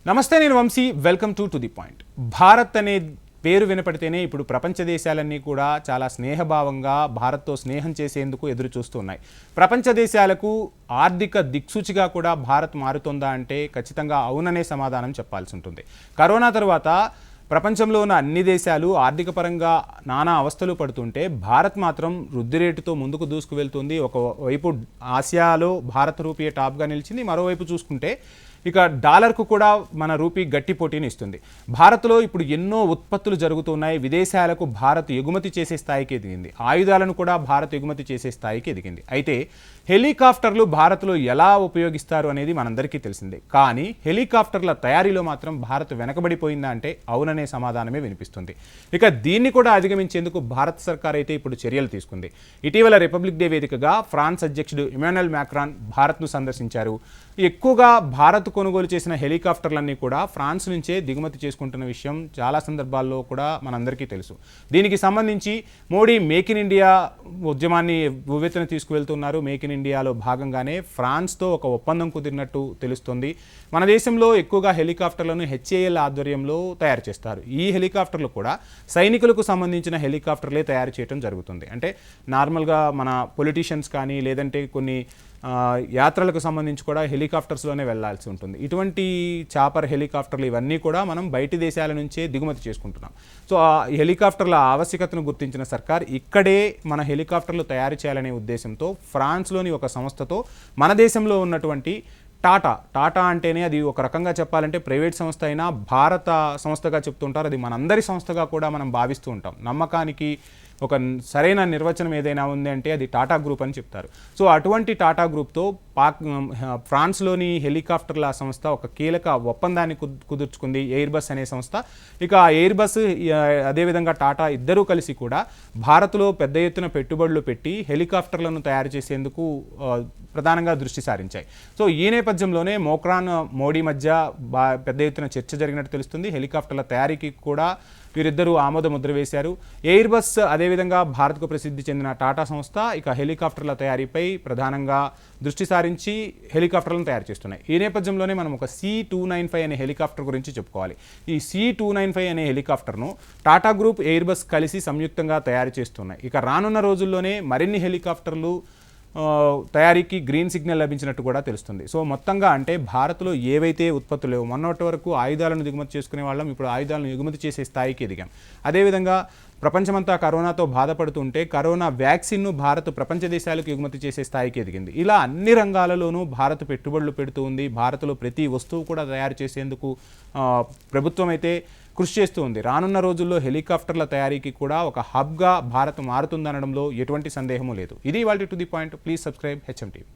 నమస్తే, నేను Vamshi. Welcome to the point. Bharat అనే పేరు వినపడితేనే ఇప్పుడు ప్రపంచ దేశాలన్నీ కూడా చాలా స్నేహభావంగా భారత్తో స్నేహం చేసేందుకు ఎదురు చూస్తున్నాయి. ప్రపంచ దేశాలకు ఆర్థిక దిక్సూచిగా కూడా భారత్ మారుతుందా అంటే ఖచ్చితంగా అవుననే సమాధానం చెప్పాల్సి ఉంటుంది. కరోనా తర్వాత ప్రపంచంలో ఉన్న అన్ని దేశాలు ఆర్థిక పరంగా నానా అవస్థలు పడుతుంటే భారత్ మాత్రం వృద్ధి రేటుతో ముందుకు దూసుకువెళ్తుంది. ఒకవైపు ఆసియాలో భారత రూపీ టాప్గా నిలిచింది. మరోవైపు చూసుకుంటే ఇక డాలర్కు కూడా మన రూపీ గట్టి పోటీని ఇస్తుంది. భారత్లో ఇప్పుడు ఎన్నో ఉత్పత్తులు జరుగుతున్నాయి. విదేశాలకు భారత్ ఎగుమతి చేసే స్థాయికి ఎదిగింది. ఆయుధాలను కూడా భారత్ ఎగుమతి చేసే స్థాయికి ఎదిగింది. అయితే హెలికాప్టర్లు భారత్లో ఎలా ఉపయోగిస్తారు అనేది మనందరికీ తెలిసిందే. కానీ హెలికాప్టర్ల తయారీలో మాత్రం భారత్ వెనకబడిపోయిందా అంటే అవుననే సమాధానమే వినిపిస్తుంది. ఇక దీన్ని కూడా అధిగమించేందుకు భారత సర్కార్ అయితే ఇప్పుడు చర్యలు తీసుకుంది. ఇటీవల రిపబ్లిక్ డే వేదికగా ఫ్రాన్స్ అధ్యక్షుడు ఇమాన్యుయల్ మ్యాక్రాన్ భారత్ను సందర్శించారు. ఎక్కువగా భారత్ కొనుగోలు చేసిన హెలికాప్టర్లన్నీ కూడా ఫ్రాన్స్ నుంచే దిగుమతి చేసుకుంటున్న విషయం చాలా సందర్భాల్లో కూడా మనందరికీ తెలుసు. దీనికి సంబంధించి మోడీ మేక్ ఇన్ ఇండియా ఉద్యమాన్ని ఉవ్వెత్తున తీసుకువెళ్తున్నారు. మేక్ ఇన్ ఇండియాలో భాగంగానే ఫ్రాన్స్తో ఒక ఒప్పందం కుదిరినట్టు తెలుస్తుంది. మన దేశంలో ఎక్కువగా హెలికాప్టర్లను HAL ఆధ్వర్యంలో తయారు చేస్తారు. ఈ హెలికాప్టర్లు కూడా సైనికులకు సంబంధించిన హెలికాప్టర్లే తయారు చేయడం జరుగుతుంది. అంటే నార్మల్గా మన పొలిటీషియన్స్ కానీ లేదంటే కొన్ని యాత్రలకు సంబంధించి కూడా హెలికాప్టర్స్లోనే వెళ్లాల్సి ఉంటుంది. ఇటువంటి చాపర్ హెలికాప్టర్లు ఇవన్నీ కూడా మనం బయటి దేశాల నుంచే దిగుమతి చేసుకుంటున్నాం. సో ఆ హెలికాప్టర్ల ఆవశ్యకతను గుర్తించిన సర్కార్ ఇక్కడే మన హెలికాప్టర్లు తయారు చేయాలనే ఉద్దేశంతో ఫ్రాన్స్లోని ఒక సంస్థతో మన దేశంలో ఉన్నటువంటి టాటా అంటేనే అది ఒక రకంగా చెప్పాలంటే ప్రైవేట్ సంస్థ అయినా భారత సంస్థగా చెప్తుంటారు. అది మనందరి సంస్థగా కూడా మనం భావిస్తూ ఉంటాం. నమ్మకానికి ఒక సరైన నిర్వచనం ఏదైనా ఉంది అంటే అది టాటా గ్రూప్ అని చెప్తారు. సో అటువంటి టాటా గ్రూప్తో ఫ్రాన్స్లోని హెలికాప్టర్ల సంస్థ ఒక కీలక ఒప్పందాన్ని కుదుర్చుకుంది, ఎయిర్ బస్ అనే సంస్థ. ఇక ఆ ఎయిర్ బస్ అదేవిధంగా టాటా ఇద్దరూ కలిసి కూడా భారత్లో పెద్ద ఎత్తున పెట్టుబడులు పెట్టి హెలికాప్టర్లను తయారు చేసేందుకు ప్రధానంగా దృష్టి సారించాయి. సో ఈ నేపథ్యంలోనే మోక్రాన్ మోడీ మధ్య పెద్ద ఎత్తున చర్చ జరిగినట్టు తెలుస్తుంది. హెలికాప్టర్ల తయారీకి కూడా వీరిద్దరూ ఆమోద ముద్ర వేశారు. ఎయిర్ బస్ అదేవిధంగా భారత్కు ప్రసిద్ధి చెందిన టాటా సంస్థ ఇక హెలికాప్టర్ల తయారీపై ప్రధానంగా దృష్టి సారించి హెలికాప్టర్లను తయారు చేస్తున్నాయి. ఈ నేపథ్యంలోనే మనం ఒక C-295 అనే హెలికాప్టర్ గురించి చెప్పుకోవాలి. ఈ C-295 అనే హెలికాప్టర్ను టాటా గ్రూప్, ఎయిర్ బస్ కలిసి సంయుక్తంగా తయారు చేస్తున్నాయి. ఇక రానున్న రోజుల్లోనే మరిన్ని హెలికాప్టర్లు తయారీకి గ్రీన్ సిగ్నల్ లభించినట్టు కూడా తెలుస్తుంది. సో మొత్తంగా అంటే భారత్లో ఏవైతే ఉత్పత్తులు లేవు, మొన్నటి వరకు ఆయుధాలను దిగుమతి చేసుకునే వాళ్ళం, ఇప్పుడు ఆయుధాలను ఎగుమతి చేసే స్థాయికి ఎదిగాం. అదేవిధంగా ప్రపంచమంతా కరోనాతో బాధపడుతుంటే కరోనా వ్యాక్సిన్ను భారత్ ప్రపంచ దేశాలకు ఎగుమతి చేసే స్థాయికి ఎదిగింది. ఇలా అన్ని రంగాలలోనూ భారత్ పెట్టుబడులు పెడుతూ ఉంది. భారత్లో ప్రతి వస్తువు కూడా తయారు చేసేందుకు ప్రభుత్వం అయితే కృషి చేస్తూ ఉంది. రానున్న రోజుల్లో హెలికాప్టర్ల తయారీకి కూడా ఒక హబ్గా భారత్ మారుతుందనడంలో ఎటువంటి సందేహమూ లేదు. ఇది ఇవాల్టి to the point. Please subscribe HM TV.